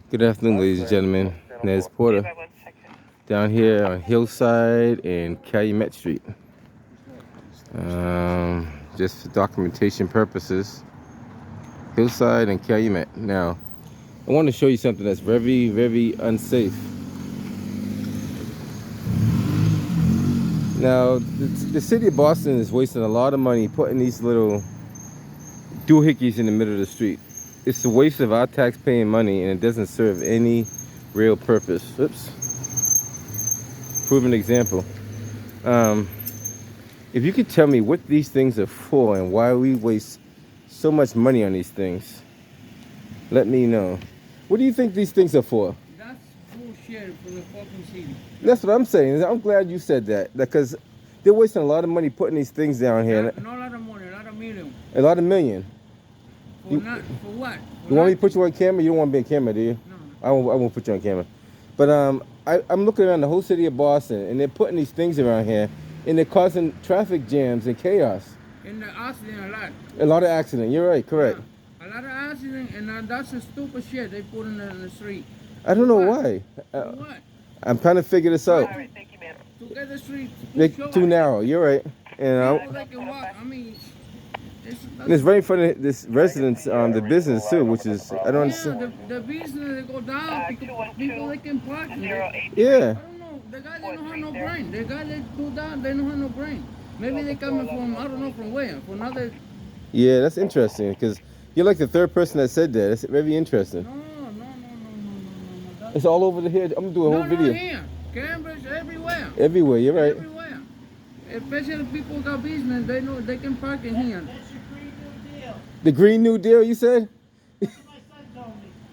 Good afternoon, ladies and gentlemen. Nez Porter down here on Hillside and Calumet Street. Just for documentation purposes, Hillside and Calumet. Now, I want to show you something that's very, very unsafe. Now, the city of Boston is wasting a lot of money putting these little doohickeys in the middle of the street. It's a waste of our tax-paying money, and it doesn't serve any real purpose. Oops. Proven example. If you could tell me what these things are for and why we waste so much money on these things, let me know. What do you think these things are for? That's bullshit for the fucking city. That's what I'm saying. I'm glad you said that, because they're wasting a lot of money putting these things down here. Not a lot of money, a lot of million. A lot of million. For what? You want me to put you on camera? You don't want to be on camera, do you? No. I won't put you on camera. But I'm looking around the whole city of Boston, and they're putting these things around here, and they're causing traffic jams and chaos. In the accident a lot. A lot of accident. You're right. Correct. Yeah. A lot of accident, and that's the stupid shit they put in the street. I don't know why. For what? I'm trying to figure this out. All right, thank you, ma'am. To get the street They're too narrow. You're right. And People that can walk. I mean, it's right in front of this residence, the business too, which is I don't understand. Yeah, the business they go down because people they can park. Yeah. I don't know. The guy they don't have no brain. The guy they do that, they don't have no brain. Maybe they coming from I don't know from where. From another. Yeah, that's interesting because you're like the third person that said that. It's very interesting. No. It's all over the head. I'm gonna do a whole video. Here. Cameras everywhere. Everywhere. You're right. Everywhere. Especially people got business, they know they can park in here. The Green New Deal, you said?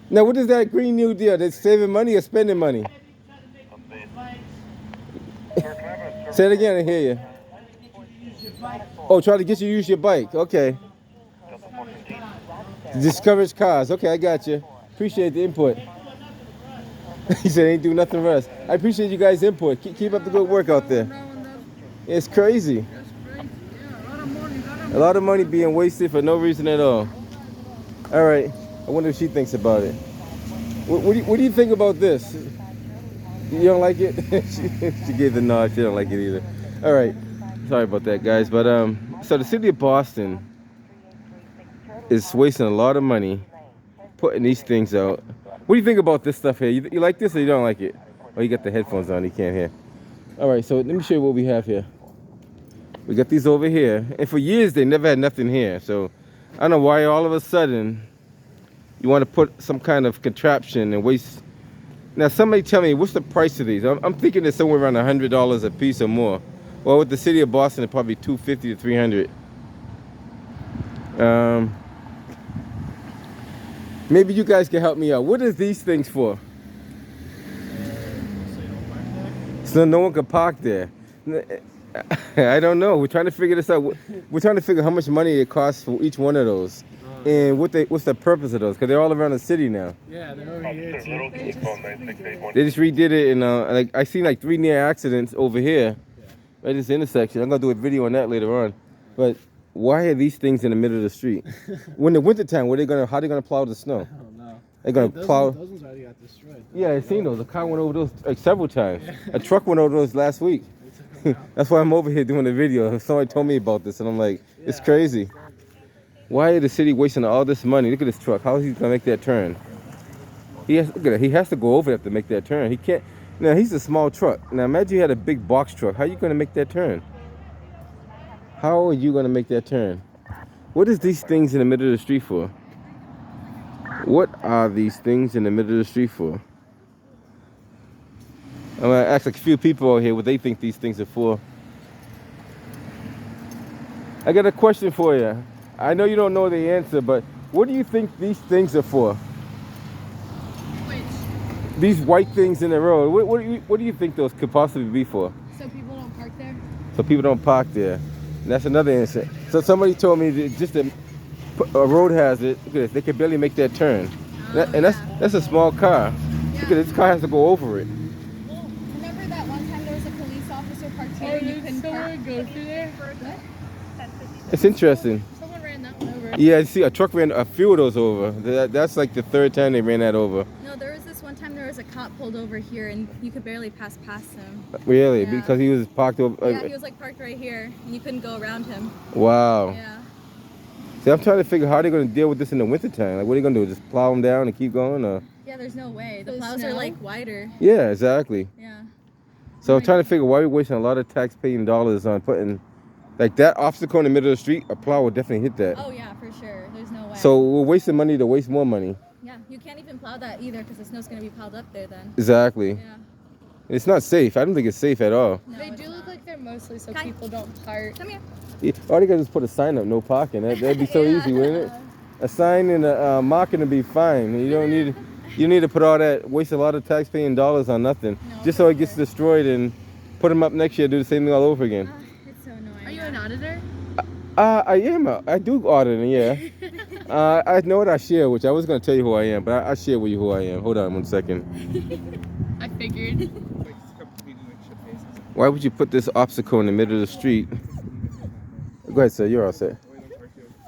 Now, what is that Green New Deal? That's saving money or spending money? Say it again, I hear you. Oh, try to get you to use your bike. Okay. Discourage cars. Okay, I got you. Appreciate the input. He said ain't do nothing for us. I appreciate you guys' input. Keep up the good work out there. It's crazy. That's crazy. Yeah, a lot of money. A lot of money being wasted for no reason at all. All right. I wonder what she thinks about it. What do you think about this? You don't like it? she gave the nod. She don't like it either. All right. Sorry about that, guys. But so the city of Boston is wasting a lot of money putting these things out. What do you think about this stuff here? You like this or you don't like it? Oh, you got the headphones on. You can't hear. All right. So let me show you what we have here. We got these over here. And for years, they never had nothing here. So I don't know why all of a sudden you want to put some kind of contraption and waste. Now, somebody tell me, what's the price of these? I'm thinking it's somewhere around $100 a piece or more. Well, with the city of Boston, it's probably $250 to $300. Maybe you guys can help me out. What are these things for? So no one can park there. I don't know. We're trying to figure this out. We're trying to figure how much money it costs for each one of those, and what's the purpose of those? Because they're all around the city now. Yeah, they're over here too. They just redid it, and like I seen like 3 near accidents over here, right at this intersection. I'm gonna do a video on that later on. But why are these things in the middle of the street? When the wintertime, how they gonna plow the snow? I don't know. They're gonna plow. Those ones already got destroyed. Yeah, I seen those. A car went over those like several times. A truck went over those last week. That's why I'm over here doing the video. Somebody told me about this, and I'm like, it's crazy. Why is the city wasting all this money? Look at this truck. How is he gonna make that turn? Look at that. He has to go over that to make that turn. He can't. Now he's a small truck. Now imagine you had a big box truck. How are you gonna make that turn? How are you gonna make that turn? What is these things in the middle of the street for? What are these things in the middle of the street for? I'm gonna ask a few people out here what they think these things are for. I got a question for you. I know you don't know the answer, but what do you think these things are for? Which? These white things in the road. What do you think those could possibly be for? So people don't park there? So people don't park there. And that's another answer. So somebody told me that just a road hazard. Look at this. They can barely make that turn. And that's a small car. Yeah. Look at this car has to go over it. Well, remember that one time there was a police officer parked here and you couldn't park? Someone go through there. What? It's interesting. Someone ran that one over. Yeah, see, a truck ran a few of those over. That's like the third time they ran that over. No, there was this one time there was a cop pulled over here and you could barely pass past him. Really? Yeah. Because he was parked over. Yeah, he was like parked right here and you couldn't go around him. Wow. Yeah. See, I'm trying to figure how they're going to deal with this in the wintertime. Like, what are they going to do? Just plow them down and keep going? Or? Yeah, there's no way. The The plows are snow? like wider. Yeah, exactly. Yeah. So I'm trying to figure why we're wasting a lot of tax-paying dollars on putting, like, that obstacle in the middle of the street. A plow would definitely hit that. Oh yeah, for sure. There's no way. So we're wasting money to waste more money. Yeah, you can't even plow that either because the snow's gonna be piled up there then. Exactly. Yeah. It's not safe. I don't think it's safe at all. No, They it's do not. look like they're mostly so Kai. people don't park. Come here. Yeah, all they got to just put a sign up, no parking. That'd be so Yeah. easy, wouldn't it? A sign and a marking would be fine. You don't need, you need to put all that, waste a lot of tax-paying dollars on nothing, No, just for so it gets sure. destroyed and put them up next year, do the same thing all over again. It's so annoying. Are you an auditor? I am. I do auditing, yeah. I know what I share, which I was going to tell you who I am, but I share with you who I am. Hold on 1 second. I figured. Why would you put this obstacle in the middle of the street? Go ahead, sir. You're all set.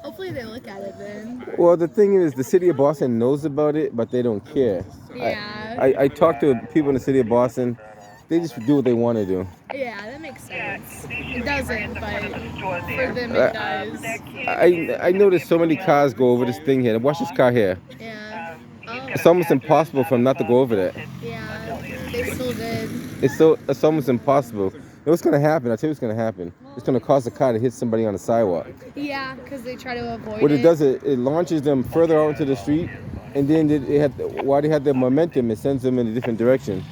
Hopefully they look at it then. Well, the thing is, the city of Boston knows about it, but they don't care. Yeah. I talked to people in the city of Boston. They just do what they want to do. Yeah, that makes sense. It doesn't, but for them it does. I noticed so many cars go over this thing here. Watch this car here. Yeah. Oh, It's almost impossible for them not to go over that. yeah. They still did. It's almost impossible. And what's gonna happen? I'll tell you what's gonna happen. It's gonna cause a car to hit somebody on the sidewalk. Yeah, because they try to avoid What it does, it launches them further out into the street, and then while they have the momentum, it sends them in a different direction.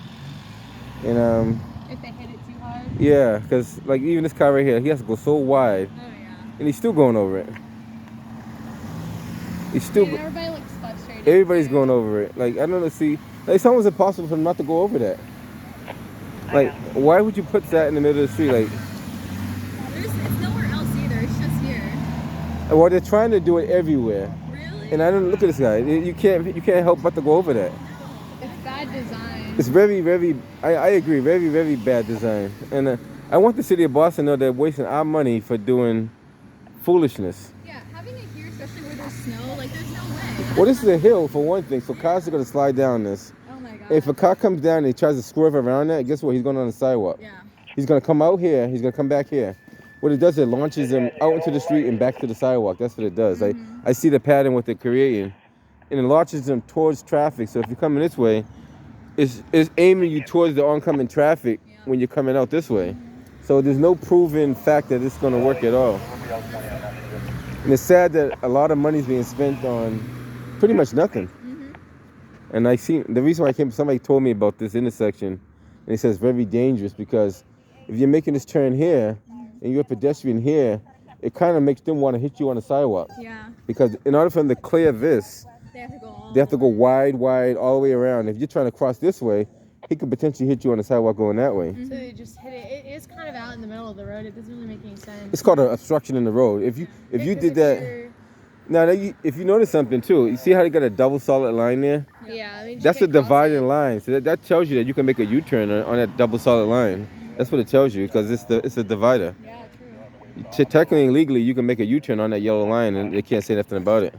And If they hit it too hard. yeah, because like even this car right here, he has to go so wide, Oh yeah. and he's still going over it. He's still. And everybody looks frustrated. Everybody's too. going over it. Like, I don't know, see, like, it's almost impossible for them not to go over that. Like, why would you put that in the middle of the street? Like, It's nowhere else either. It's just here. well, they're trying to do it everywhere. Really? And I don't, look at this guy. You can't help but to go over that. It's bad design. It's very, very, I agree, very, very bad design. And I want the city of Boston to know they're wasting our money for doing foolishness. Yeah, having it here, especially where there's snow, like there's no way. Well, this is a hill for one thing, so cars are going to slide down this. Oh my god. If a car comes down and he tries to swerve around that, guess what? He's going on the sidewalk. Yeah. He's gonna come out here. He's gonna come back here. What it does, it launches him out into the street and back to the sidewalk. That's what it does. I see the pattern what they're creating, and it launches them towards traffic. So if you're coming this way, it's aiming you towards the oncoming traffic when you're coming out this way. So there's no proven fact that it's gonna work at all. And it's sad that a lot of money's being spent on pretty much nothing. And I see the reason why I came. Somebody told me about this intersection, and he says very dangerous because if you're making this turn here and you're a pedestrian here, it kind of makes them want to hit you on the sidewalk. Yeah. Because in order for them to clear this, They have to go all they have to go wide, all the way around. If you're trying to cross this way, he could potentially hit you on the sidewalk going that way. So they just hit it. It is kind of out in the middle of the road. It doesn't really make any sense. It's called an obstruction in the road. If you did that, now if you notice something too, you see how they got a double solid line there? Yeah, I mean, That's a dividing line. So that tells you that you can make a U-turn on that double solid line. That's what it tells you because it's a divider. Yeah, true. Technically and legally, you can make a U-turn on that yellow line, and they can't say nothing about it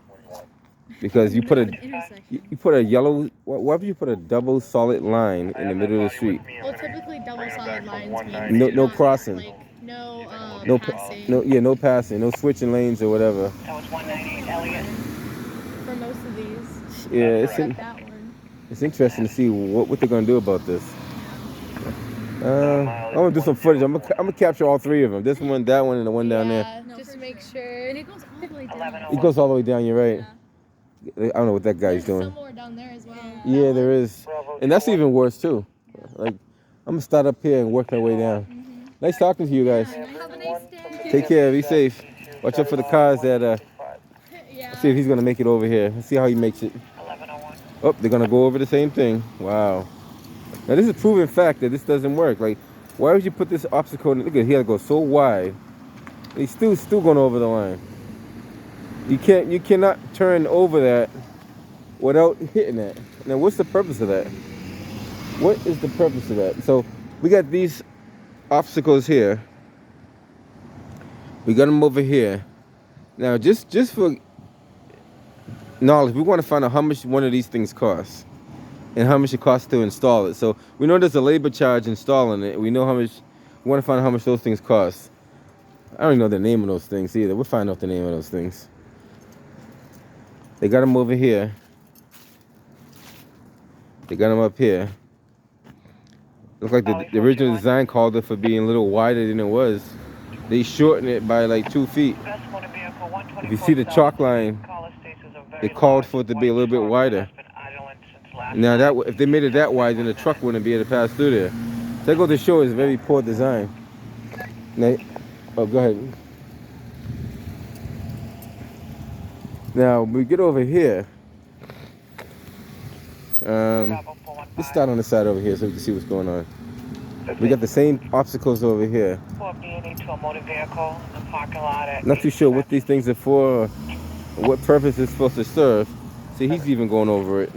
because you put a yellow. Why would you put a double solid line in the middle of the street? Well, typically double solid lines means No do not, crossing. like, no No, passing. no passing, no switching lanes or whatever. For most of these. Yeah, Except that one. it's interesting to see what they're gonna do about this. I'm gonna do some footage. I'm gonna capture all three of them. This one, that one, and the one down there. Yeah, just to make sure. And it goes all the way down. It goes all the way down. You're right. I don't know what that guy's There's doing. some more down there as well. Yeah, there is, and that's even worse too. Like, I'm gonna start up here and work my way down. Nice talking to you guys. Have a nice day. Take care. Be safe. Watch out for the cars that. Yeah. See if he's gonna make it over here. Let's see how he makes it. Oh, they're gonna go over the same thing. Wow. Now this is proven fact that this doesn't work. Like, why would you put this obstacle in? Look at, he had to go so wide. And he's still going over the line. You cannot turn over that without hitting it. Now what's the purpose of that? What is the purpose of that? So we got these obstacles here. We got them over here. Now just for knowledge, we want to find out how much one of these things costs. and how much it costs to install it. So we know there's a labor charge installing it. We know how much. We want to find out how much those things cost. I don't even know the name of those things either. We'll find out the name of those things. They got them over here. They got them up here. Look like the original design called it for being a little wider than it was. They shortened it by like 2 feet. If you see the chalk line, they called for it to be a little bit wider. Now that if they made it that wide, then the truck wouldn't be able to pass through there. So that goes to show it's very poor design. Now, oh, go ahead. Now when we get over here, let's start on the side over here so we can see what's going on. We got the same obstacles over here. Not too sure what these things are for, or what purpose it's supposed to serve. See, he's even going over it.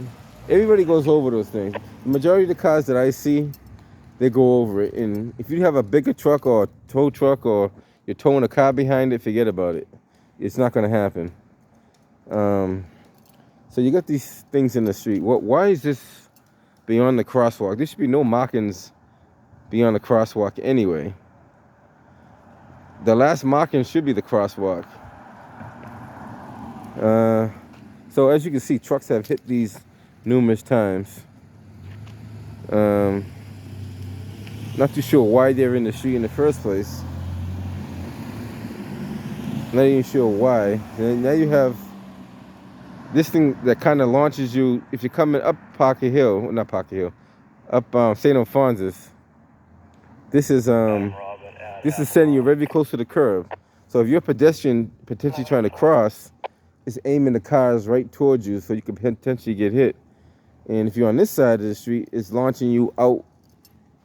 Everybody goes over those things. The majority of the cars that I see, they go over it. And if you have a bigger truck or a tow truck, or you're towing a car behind it, forget about it. It's not going to happen. So you got these things in the street. Why is this beyond the crosswalk? There should be no markings beyond the crosswalk anyway. The last marking should be the crosswalk. So as you can see, trucks have hit these numerous times. Not too sure why they're in the street in the first place. Not even sure why. And now you have this thing that kind of launches you if you're coming up Pocket Hill, not Pocket Hill, up St. Alphonsus. This is sending you very close to the curb. So if you're a pedestrian potentially trying to cross, it's aiming the cars right towards you so you could potentially get hit. And if you're on this side of the street, it's launching you out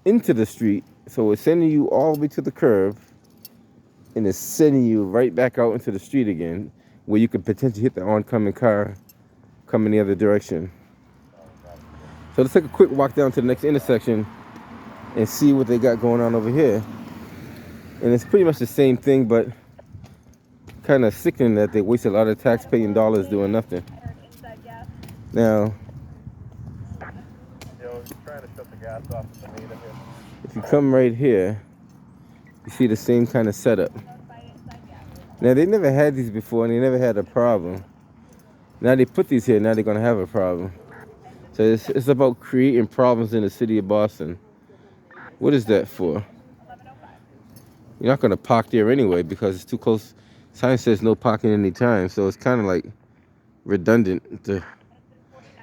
into the street. So it's sending you all the way to the curb, and it's sending you right back out into the street again, where you could potentially hit the oncoming car coming the other direction. So let's take a quick walk down to the next intersection and see what they got going on over here. And it's pretty much the same thing, but kind of sickening that they waste a lot of taxpaying dollars doing nothing. Now, if you come right here, you see the same kind of setup. Now, they never had these before, and they never had a problem. Now they put these here, now they're going to have a problem. So it's about creating problems in the city of Boston. What is that for? You're not going to park there anyway because it's too close. Sign says no parking anytime, so it's kind of like redundant to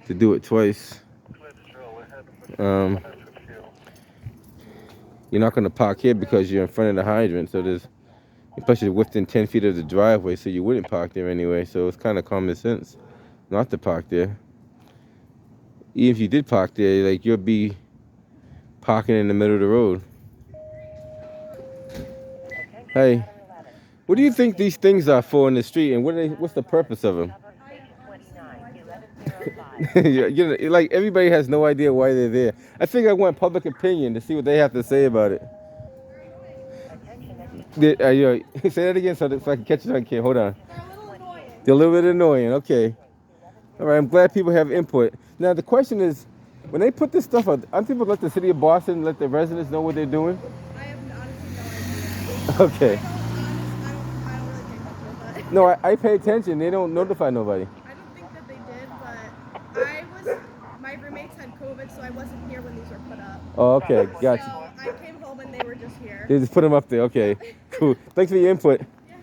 do it twice. You're not going to park here because you're in front of the hydrant, so there's, plus you're within 10 feet of the driveway, so you wouldn't park there anyway, so it's kind of common sense not to park there. Even if you did park there, like, you'll be parking in the middle of the road. Hey, what do you think these things are for in the street, and what's the purpose of them? You know, like, everybody has no idea why they're there. I think I want public opinion to see what they have to say about it. Say that again so I can catch it on camera. Hold on. They're a little bit annoying. Okay. All right. I'm glad people have input. Now the question is, when they put this stuff up, aren't people let the city of Boston let the residents know what they're doing? I have honestly no idea. Okay. I don't really pay much with it. No, I pay attention. They don't notify nobody. I don't think that they did, but my roommates had COVID, so I wasn't here when these were put up. Oh, okay. Gotcha. So I came home and they were just here. They just put them up there. Okay. Cool. Thanks for your input. Yeah.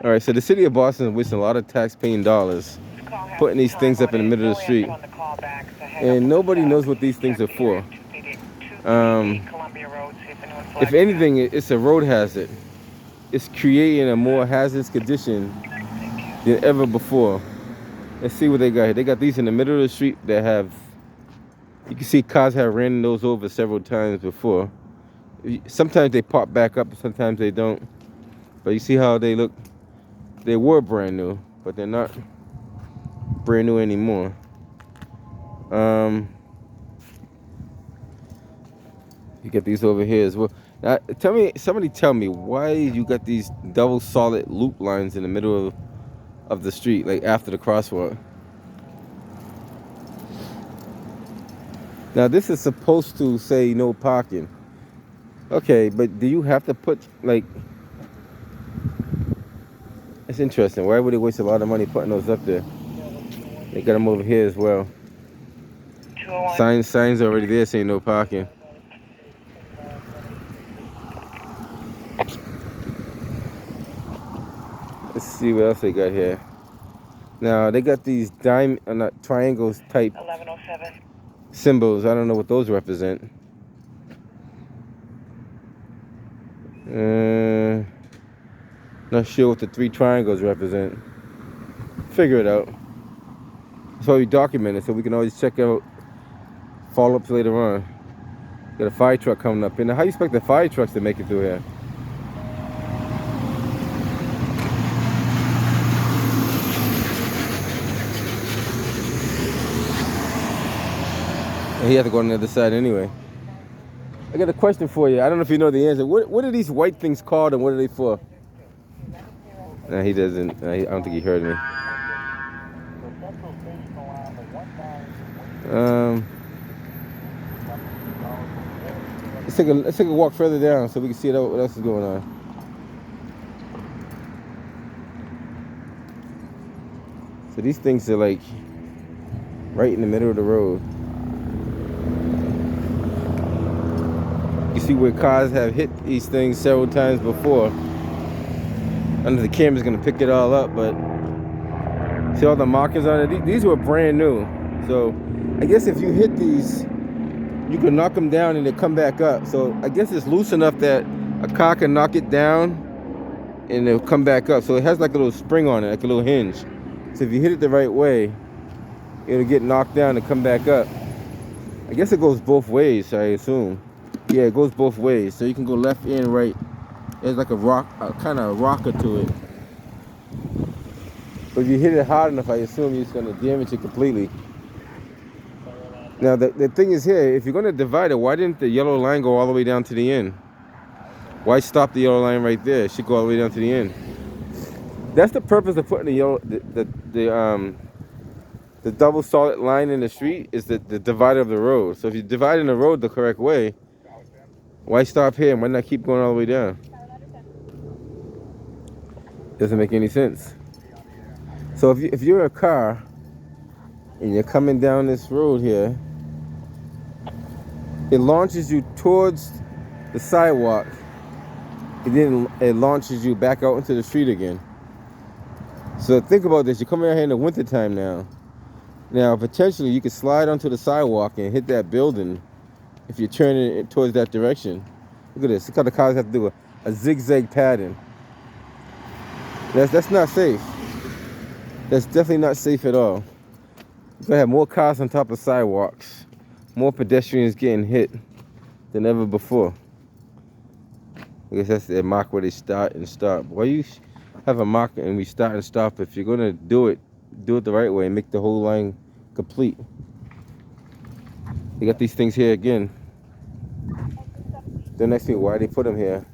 All right. So the city of Boston is wasting a lot of tax-paying dollars putting these things up in the middle of the street, and nobody knows what these things are for. If anything, it's a road hazard. It's creating a more hazardous condition than ever before. Let's see what they got here. They got these in the middle of the street that have, you can see cars have ran those over several times before. Sometimes they pop back up, sometimes they don't. But you see how they look? They were brand new, but they're not brand new anymore. You get these over here as well. Now, somebody tell me why you got these double solid loop lines in the middle of the street, like after the crosswalk. Now this is supposed to say no parking. Okay, but do you have to put like? It's interesting. Why would they waste a lot of money putting those up there? They got them over here as well. Signs already there saying no parking. Let's see what else they got here. Now they got these not triangles type 1107. symbols. I don't know what those represent. Not sure what the 3 triangles represent. Figure it out. That's why we document it so we can always check out follow-ups later on. Got a fire truck coming up in. Now, how you expect the fire trucks to make it through here? And he has to go on the other side anyway. I got a question for you. I don't know if you know the answer. What are these white things called and what are they for? Nah, he doesn't. I don't think he heard me. Let's take a walk further down so we can see what else is going on. So these things are like right in the middle of the road. You see where cars have hit these things several times before. Under the camera's gonna pick it all up, but see all the markings on it? These were brand new. So I guess if you hit these, you can knock them down and they come back up. So I guess it's loose enough that a car can knock it down and it'll come back up. So it has like a little spring on it, like a little hinge. So if you hit it the right way, it'll get knocked down and come back up. I guess it goes both ways, I assume. Yeah, it goes both ways. So you can go left and right. There's like a kind of rocker to it. But if you hit it hard enough, I assume you're just gonna damage it completely. Now the thing is here, if you're gonna divide it, why didn't the yellow line go all the way down to the end? Why stop the yellow line right there? It should go all the way down to the end. That's the purpose of putting the double solid line in the street is the divider of the road. So if you're dividing the road the correct way, why stop here and why not keep going all the way down? Doesn't make any sense. So if you're a car and you're coming down this road here, it launches you towards the sidewalk, and then it launches you back out into the street again. So think about this. You're coming out here in the wintertime now. Now, potentially, you could slide onto the sidewalk and hit that building if you're turning it towards that direction. Look at this. Look how the cars have to do a zigzag pattern. That's not safe. That's definitely not safe at all. You're going to have more cars on top of sidewalks, more pedestrians getting hit than ever before. I guess that's the mark where they start and stop. Why you have a mark and we start and stop? If you're going to do it the right way and make the whole line complete. They got these things here again. The next thing, why they put them here?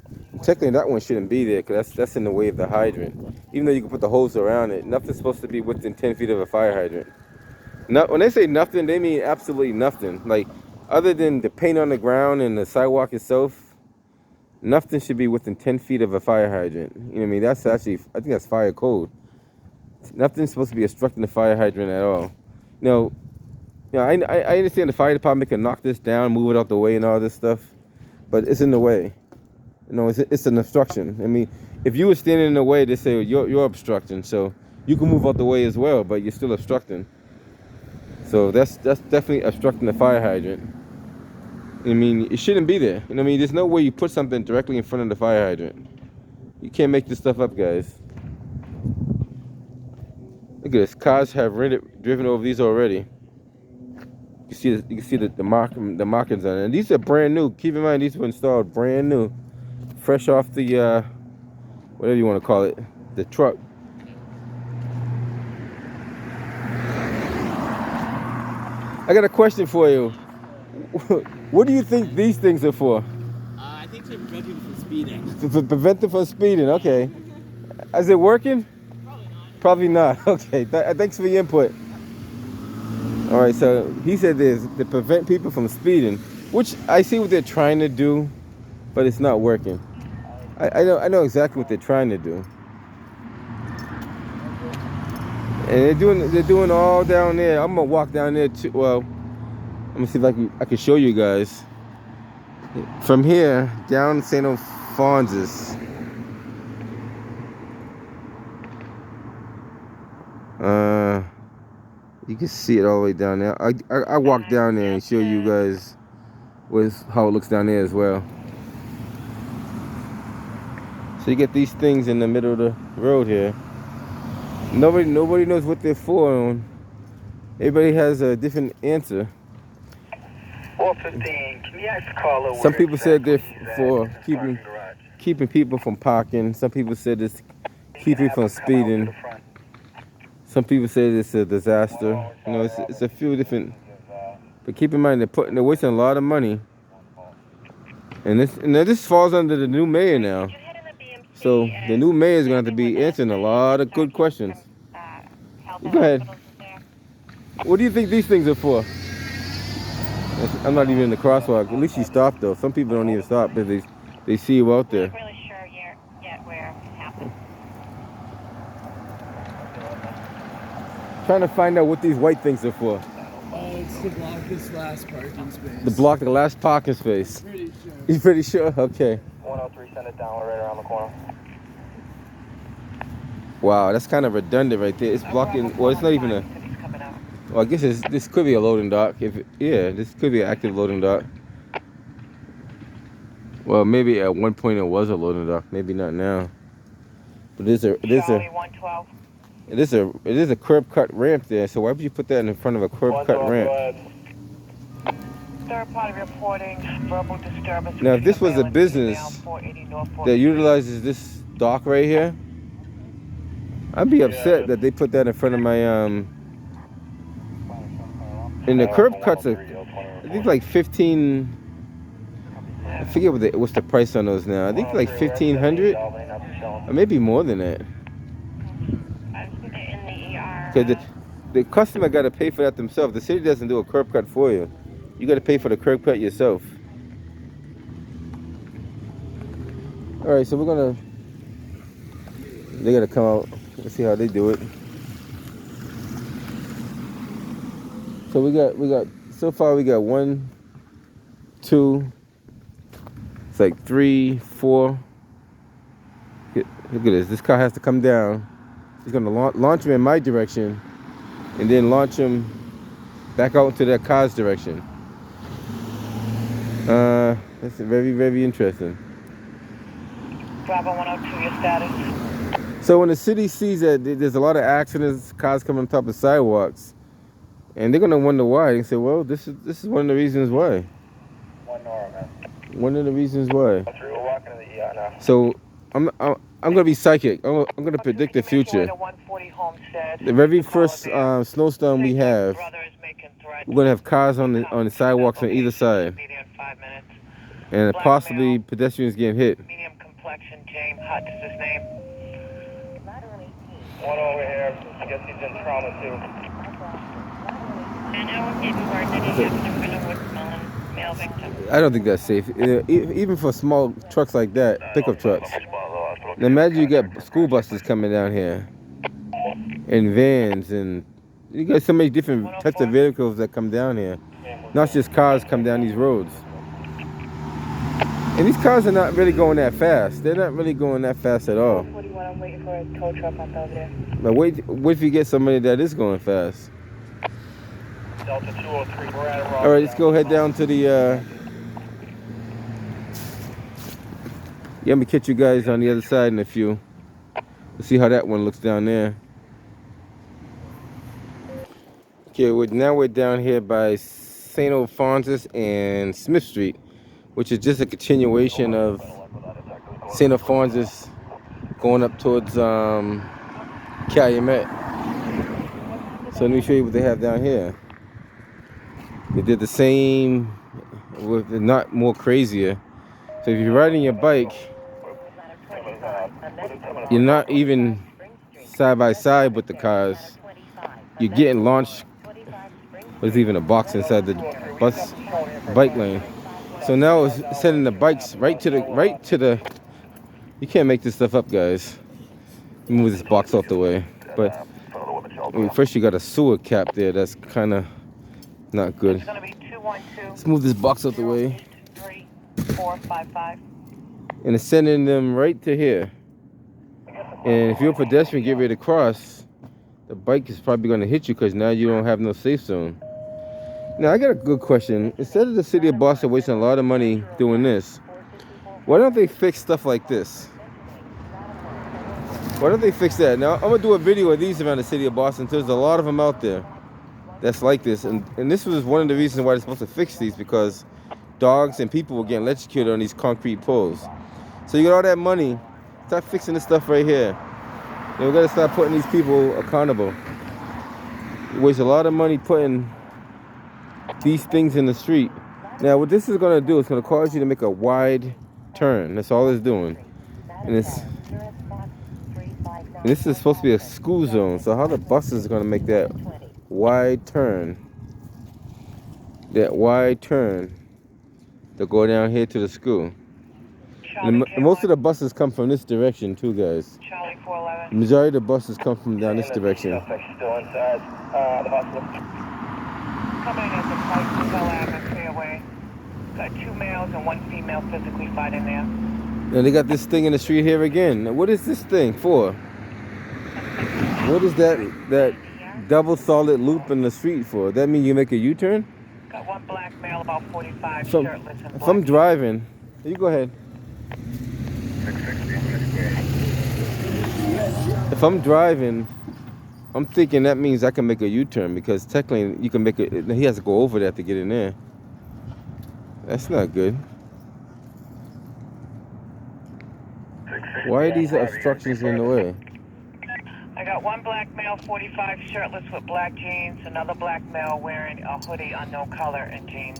Technically, that one shouldn't be there because that's in the way of the hydrant. Even though you can put the hose around it, nothing's supposed to be within 10 feet of a fire hydrant. When they say nothing, they mean absolutely nothing. Like, other than the paint on the ground and the sidewalk itself, nothing should be within 10 feet of a fire hydrant. You know what I mean? That's actually, I think that's fire code. Nothing's supposed to be obstructing the fire hydrant at all. I understand the fire department can knock this down, move it out the way and all this stuff, but it's in the way. It's an obstruction. I mean, if you were standing in the way, they say you're obstructing, so you can move out the way as well, but you're still obstructing. So that's definitely obstructing the fire hydrant. I mean, it shouldn't be there. You know what I mean? There's no way you put something directly in front of the fire hydrant. You can't make this stuff up, guys. Look at this. Cars have driven over these already. You can see the markings on it. And these are brand new. Keep in mind, these were installed brand new, fresh off the whatever you want to call it, the truck. I got a question for you. What do you think these things are for? I think to prevent people from speeding. To prevent them from speeding, okay. Is it working? Probably not. Probably not. Okay, thanks for your input. All right, so he said this to prevent people from speeding, which I see what they're trying to do, but it's not working. I know exactly what they're trying to do, and they're doing all down there. I'm gonna walk down there too. Well, I'm gonna see if I can show you guys from here down St. Alphonsus. You can see it all the way down there. I walk down there and show you guys how it looks down there as well. So you get these things in the middle of the road here. Nobody knows what they're for. Everybody has a different answer. 415, can you ask caller Some people said they're for keeping keeping people from parking. Some people said it's keeping from speeding. Some people say it's a disaster. You know, it's a few different. But keep in mind they're wasting a lot of money. And this falls under the new mayor now. So the new mayor is going to have to be answering a lot of good questions. Go ahead. What do you think these things are for? I'm not even in the crosswalk. At least you stopped though. Some people don't even stop because they see you out there. I'm not really sure yet where it happened. Trying to find out what these white things are for. Oh, it's to block this last parking space. To block the last parking space. Pretty sure. You pretty sure? Okay. 103, send it down right around the corner. Wow, that's kind of redundant right there. It's blocking. Well, it's not even a. Well, I guess this could be a loading dock. This could be an active loading dock. Well, maybe at one point it was a loading dock. Maybe not now. But it is a curb cut ramp there. So why would you put that in front of a curb cut ramp? Third party reporting verbal disturbance. Now, if this was a business that utilizes this dock right here, I'd be upset that they put that in front of my And the curb cuts are, I think, like 15. I forget what's the price on those now. I think like 1,500, or maybe more than that. Because the customer got to pay for that themselves. The city doesn't do a curb cut for you. You got to pay for the curb cut yourself. All right, so they got to come out. Let's see how they do it. So we got so far we got 1, 2, it's like 3, 4. Look at this. This car has to come down. He's gonna launch him in my direction, and then launch him back out into that car's direction. That's very, very interesting. Bravo 102, your status. So when the city sees that there's a lot of accidents, cars coming on top of sidewalks, and they're gonna wonder why. They say, "Well, this is one of the reasons why." One of the reasons why. So I'm gonna be psychic. I'm gonna predict the future. The very first snowstorm we have, we're gonna have cars on the sidewalks on either side, and possibly pedestrians getting hit. Medium complexion, James Hutt is his name. One over here, I guess he's in trauma too. And our paperwork that he happened in front of Woodmullen, male victim. I don't think that's safe. Even for small trucks like that, pickup trucks. Now imagine you got school buses coming down here, and vans, and you got so many different types of vehicles that come down here. Not just cars come down these roads. And these cars are not really going that fast. They're not really going that fast at all. I'm waiting for a tow truck up over there. But what if you get somebody that is going fast? Delta 203, we're at a All right, let's go head down to the. Yeah, I'm gonna catch you guys on the other side in a few. Let's see how that one looks down there. Okay, now we're down here by St. Alphonsus and Smith Street, which is just a continuation of St. Alphonsus going up towards Calumet. So let me show you what they have down here. They did the same, with not more crazier. So if you're riding your bike, you're not even side by side with the cars. You're getting launched There's even a box inside the bike lane. So now it's sending the bikes right to the. You can't make this stuff up, guys. Move this box off the way. But I mean, first you got a sewer cap there. That's kind of not good. It's going to be 212. Let's move this box out the way. 3455. And it's sending them right to here. And if you're a pedestrian, get ready to cross, the bike is probably going to hit you because now you don't have no safe zone. Now, I got a good question. Instead of the city of Boston wasting a lot of money doing this, why don't they fix stuff like this? Why don't they fix that? Now, I'm going to do a video of these around the city of Boston. There's a lot of them out there that's like this. And this was one of the reasons why they're supposed to fix these, because dogs and people were getting electrocuted on these concrete poles. So you got all that money, start fixing this stuff right here. And we got to start putting these people accountable. You waste a lot of money putting these things in the street. Now, what this is going to do, it's going to cause you to make a wide turn. That's all it's doing. And this is supposed to be a school zone. So how the buses are going to make that wide turn? That wide turn to go down here to the school. And most of the buses come from this direction too, guys. Charlie 411. The majority of the buses come from down this direction. Still inside the hospital. Coming in the Pikeville Avenue Fairway. Got 2 males and 1 female physically fighting there. And they got this thing in the street here again. Now, what is this thing for? What is that double solid loop in the street for? That mean you make a U-turn? Got 1 black male, about 45, shirtless and If I'm black. driving, you go ahead. If I'm driving, I'm thinking that means I can make a U-turn, because technically you can make it. He has to go over that to get in there. That's not good. Why are these obstructions in the way? I got 1 black male, 45, shirtless with black jeans. Another black male wearing a hoodie, unknown color, and jeans.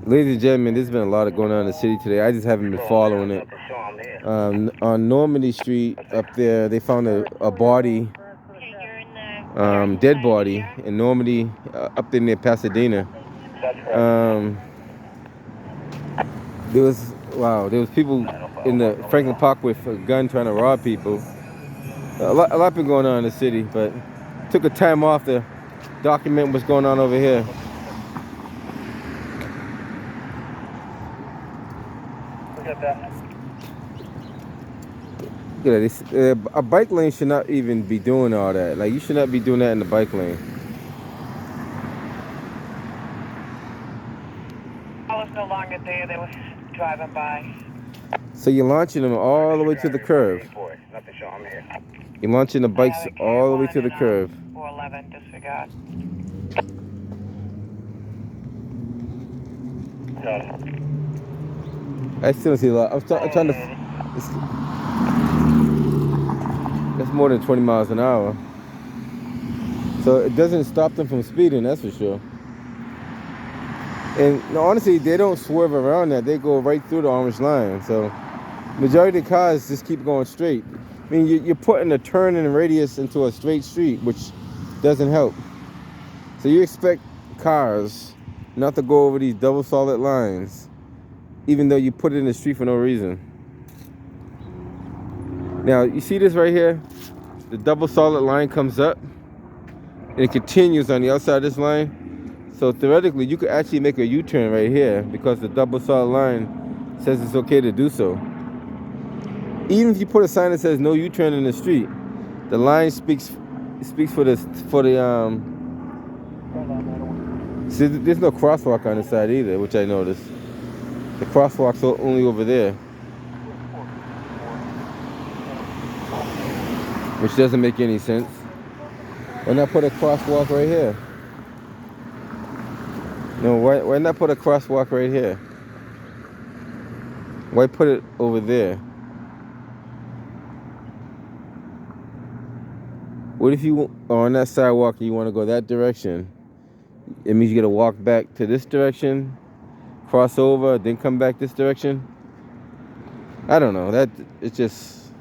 Ladies and gentlemen, there's been a lot going on in the city today. I just haven't been following it. On Normandy Street up there, they found a body, dead body in Normandy, up there near Pasadena. There was people in the Franklin Park with a gun trying to rob people. A lot been going on in the city, but took a time off to document what's going on over here. Look at this. A bike lane should not even be doing all that. Like, you should not be doing that in the bike lane. I was no longer there. They was driving by. So you're launching them all the way to the curve. You're launching the bikes all the way to the curve. 411, disregard. I still see a lot. I'm trying to. That's more than 20 miles an hour. So it doesn't stop them from speeding, that's for sure. And honestly, they don't swerve around that. They go right through the orange line. So majority of the cars just keep going straight. I mean, you're putting a turn in radius into a straight street, which doesn't help. So you expect cars not to go over these double solid lines, even though you put it in the street for no reason. Now, you see this right here? The double solid line comes up and it continues on the outside of this line. So theoretically, you could actually make a U-turn right here because the double solid line says it's okay to do so. Even if you put a sign that says no U-turn in the street, the line speaks for the see, there's no crosswalk on this side either, which I noticed. The crosswalk's only over there, which doesn't make any sense. Why not put a crosswalk right here? No, why not put a crosswalk right here? Why put it over there? What if you are on that sidewalk and you want to go that direction? It means you got to walk back to this direction, cross over, then come back this direction. I don't know. It's just,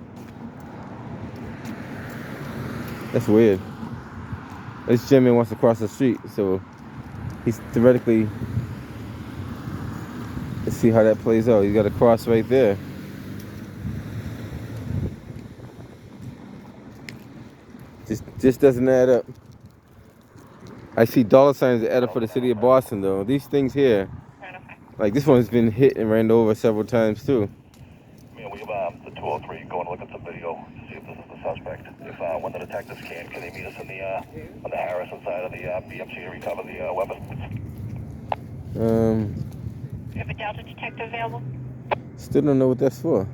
that's weird. This gentleman wants to cross the street, so he's theoretically, let's see how that plays out. He's got a cross right there. Just doesn't add up. I see dollar signs that add up for the city of Boston though. These things here, like this one's been hit and ran over several times too. Yeah, we have the 203 going to look at some video to see if this is the suspect. If when the detectives can they meet us in the on the Harrison side of the BMC to recover the weapon? You have a Delta detective available? Still don't know what that's for.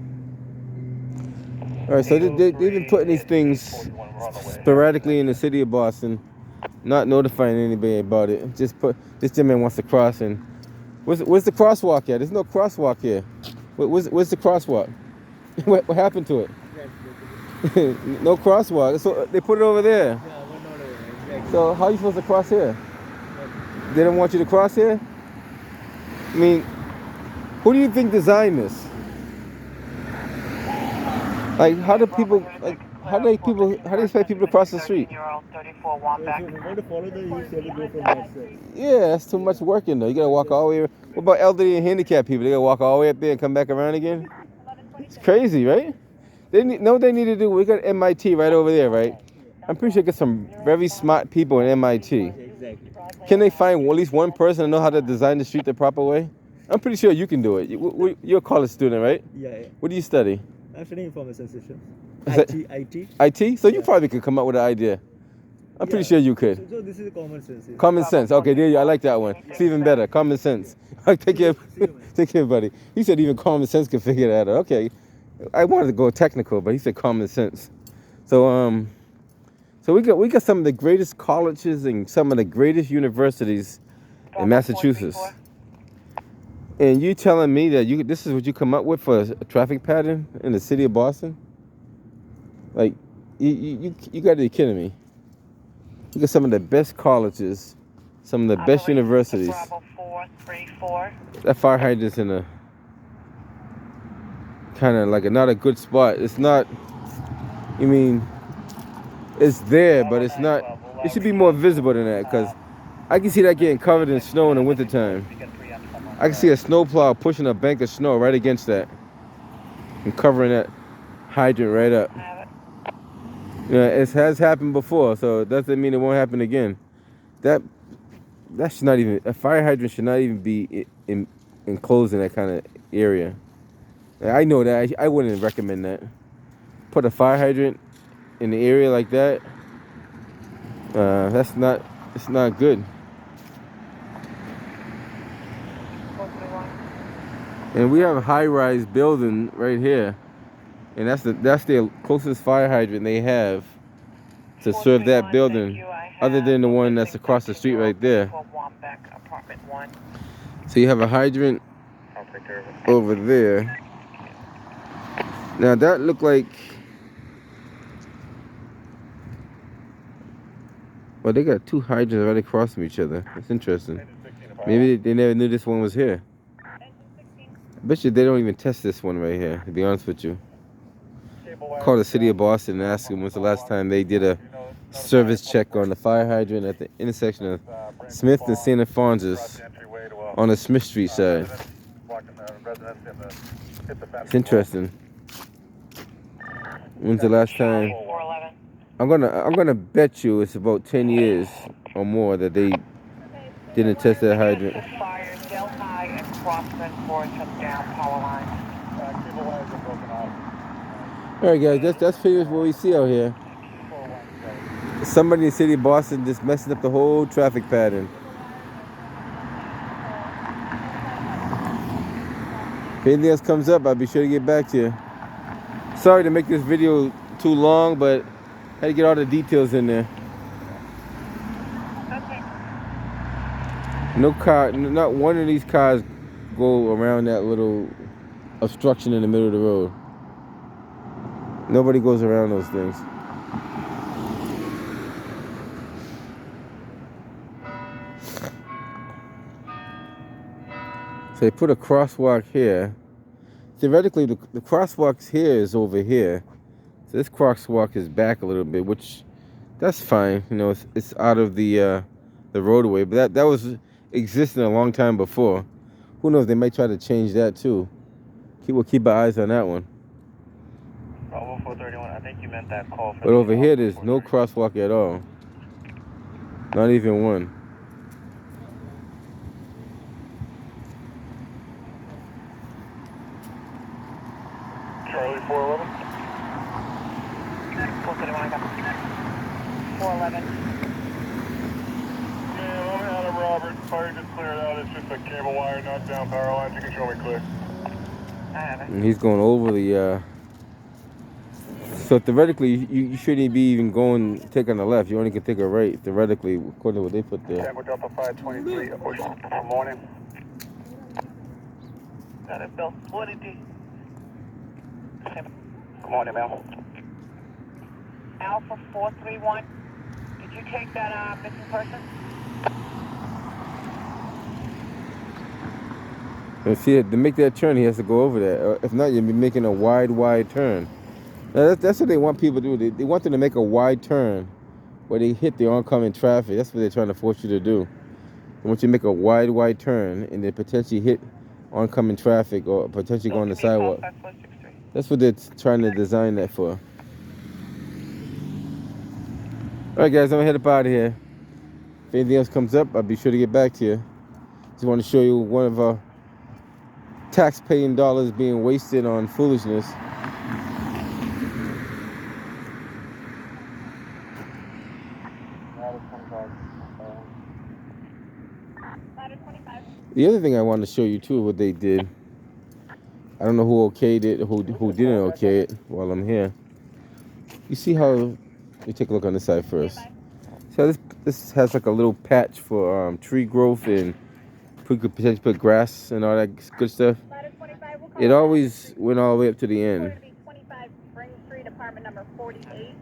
All right, so they've been putting these things sporadically in the city of Boston, not notifying anybody about it. Just put this gentleman wants to cross, and where's the crosswalk at? There's no crosswalk here. Where's the crosswalk? What happened to it? No crosswalk. So they put it over there. So how are you supposed to cross here? They don't want you to cross here? I mean, who do you think designed this? Like, how do you expect people to cross the street? Yeah, that's too much working though. You gotta walk all the way. What about elderly and handicapped people? They gotta walk all the way up there and come back around again? It's crazy, right? They know what they need to do. We got MIT right over there, right? I'm pretty sure get some very smart people in MIT. Exactly. Can they find at least one person to know how to design the street the proper way? I'm pretty sure you can do it. You're a college student, right? Yeah. What do you study? I'm studying information systems. Is that- IT. IT? So you probably could come up with an idea. I'm pretty sure you could. So this is common sense. Common sense. Okay, there you. I like that one. It's even better. Common sense. Take care, buddy. He said even common sense can figure that out. Okay, I wanted to go technical, but he said common sense. So so we got some of the greatest colleges and some of the greatest universities in Massachusetts. And you telling me that this is what you come up with for a traffic pattern in the city of Boston? Like, you got to be kidding me. You got some of the best colleges, some of the best universities. Bravo 434. That fire hydrant's in a kind of like not a good spot. It's not. I mean, it's there, but it's not. It should be more visible than that, because I can see that getting covered in snow in the wintertime. I can see a snowplow pushing a bank of snow right against that and covering that hydrant right up. Yeah, it has happened before, so it doesn't mean it won't happen again. That should not even, a fire hydrant should not even be enclosed in that kind of area. I know that. I wouldn't recommend that. Put a fire hydrant in the area like that. It's not good. And we have a high-rise building right here, and that's the closest fire hydrant they have to serve that building, other than the one that's across the street right there. So you have a hydrant over there. Now that looked like, well, they got two hydrants right across from each other. That's interesting. Maybe they never knew this one was here. I bet you they don't even test this one right here, to be honest with you. Call the city of Boston and ask them when's the last time they did a service check on the fire hydrant at the intersection of Smith and St. Alphonsus on the Smith Street side. It's interesting. When's the last time? I'm gonna bet you it's about 10 years or more that they didn't test that hydrant. Alright guys, that's pretty much what we see out here. Somebody in the city of Boston just messing up the whole traffic pattern. If anything else comes up, I'll be sure to get back to you. Sorry to make this video too long, but I had to get all the details in there. No car, not one of these cars go around that little obstruction in the middle of the road. Nobody goes around those things. So they put a crosswalk here. Theoretically, the crosswalk here is over here. So this crosswalk is back a little bit, which that's fine. You know, it's out of the roadway. But that was, existing a long time before. Who knows? They might try to change that too. We'll keep our eyes on that one. Bravo 431, I think you meant that call for But over here, there's no crosswalk at all. Not even one. Charlie 411. 431, I got 411. Man, I'm Adam Robert. Fire just cleared out. It's just a cable wire knocked down power lines. You can show me clear. I have it. And he's going over the. So theoretically, you shouldn't be even take on the left. You only can take a right, theoretically, according to what they put there. Tango Delta 523, Ocean. Good morning. Got it, Bill. What did you? Good morning, ma'am. Alpha 431. Did you take that missing person? And see, to make that turn, he has to go over that. If not, you'll be making a wide turn. Now, that's what they want people to do. They want them to make a wide turn where they hit the oncoming traffic. That's what they're trying to force you to do. They want you to make a wide turn and then potentially hit oncoming traffic or potentially go on the sidewalk. That's what they're trying to design that for. All right, guys, I'm going to head up out of here. If anything else comes up, I'll be sure to get back to you. Just want to show you one of our tax-paying dollars being wasted on foolishness. The other thing I want to show you too, what they did. I don't know who okayed it, who didn't okay it while I'm here. You see how, let me take a look on this side first. So this has like a little patch for tree growth, and we could potentially put grass and all that good stuff. It always went all the way up to the end.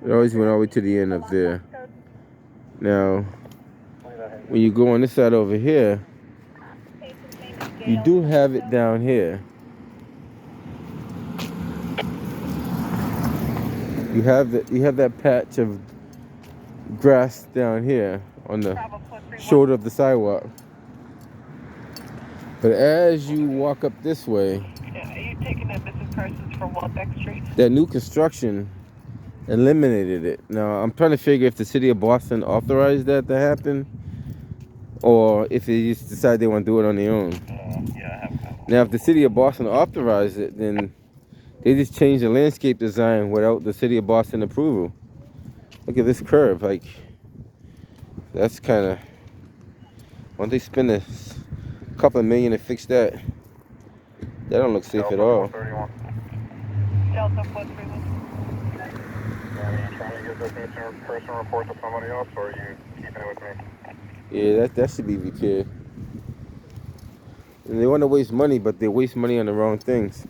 It always went all the way to the end up there. Now, when you go on this side over here, you do have it down here. You have that patch of grass down here on the shoulder of the sidewalk. But as you walk up this way, Are you taking that missing persons from Welbeck Street? that new construction eliminated it. Now, I'm trying to figure if the city of Boston authorized that to happen, or if they just decide they want to do it on their own. Now, if the city of Boston authorized it, then they just changed the landscape design without the city of Boston approval. Look at this curve. Like, that's kind of... Why don't they spend a couple of million to fix that? That don't look safe at all. Delta 431. Are you trying to get this missing person report to somebody else, or are you keeping it with me? Yeah, that should be repaired. And they want to waste money, but they waste money on the wrong things.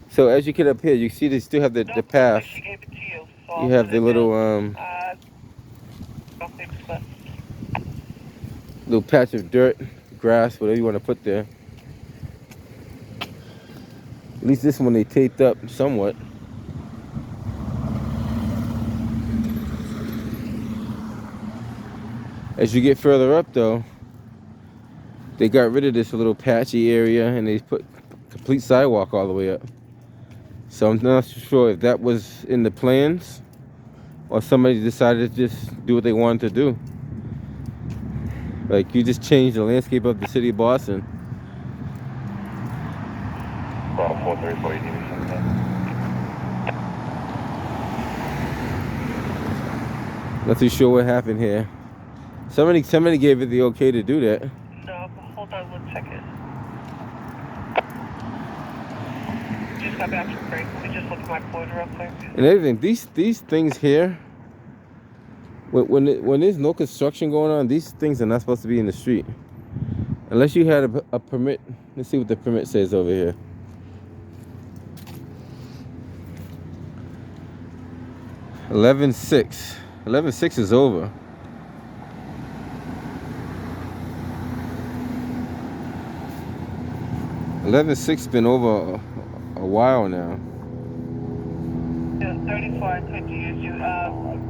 So as you get up here, you see they still have the path. She gave it to you. You have the little little patch of dirt, grass, whatever you want to put there. At least this one they taped up somewhat. As you get further up though, they got rid of this little patchy area and they put complete sidewalk all the way up. So I'm not sure if that was in the plans or somebody decided to just do what they wanted to do. Like, you just changed the landscape of the city of Boston. Bravo 434, you need me something? Not too sure what happened here. Somebody gave it the okay to do that. No, hold on 1 second. Just got back from break. Let me just look at my pointer real quick. And everything, these things here, when there's no construction going on, these things are not supposed to be in the street. Unless you had a permit. Let's see what the permit says over here. $11,600. $11,600 is over. $11,600 been over a while now. Yeah, 34, I could use you.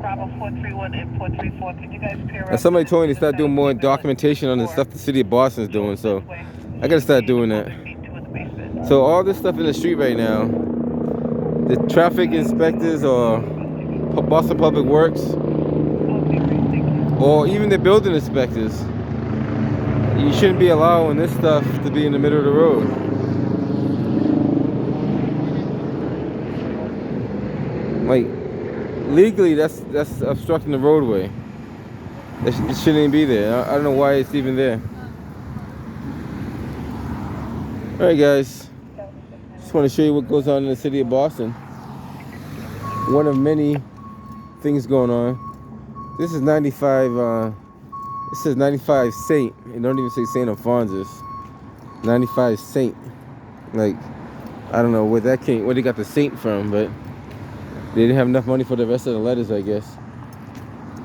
Bravo 431 and 434. Could you guys pair up? And somebody told me to the start doing more 17 documentation on the stuff the city of Boston is doing, so this way? I gotta start doing that. Two in the basement. So all this stuff in the street right now, the traffic inspectors or Boston Public Works, Okay, great, thank you. or even the building inspectors, you shouldn't be allowing this stuff to be in the middle of the road. Like, legally, that's obstructing the roadway. It shouldn't even be there. I don't know why it's even there. All right, guys. Just want to show you what goes on in the city of Boston. One of many things going on. This is 95. It says 95 Saint. It don't even say Saint Alphonsus. 95 Saint. Like, I don't know where that came, where they got the Saint from, but they didn't have enough money for the rest of the letters, I guess.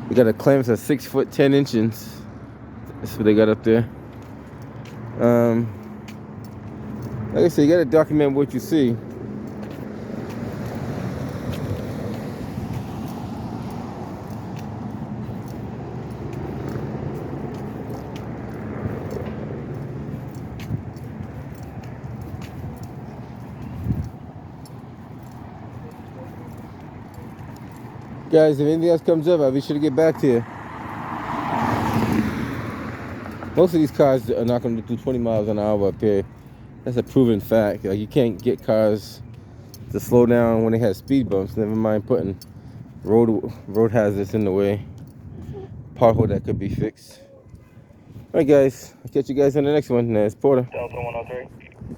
They got a clamps at 6 foot 10 inches. That's what they got up there. Like I said, you gotta document what you see. Guys, if anything else comes up, I'll be sure to get back to you. Most of these cars are not going to do 20 miles an hour up here. That's a proven fact. Like, you can't get cars to slow down when they have speed bumps. Never mind putting road hazards in the way. Pothole that could be fixed. All right, guys. I'll catch you guys on the next one. It's Porter. Delta 103.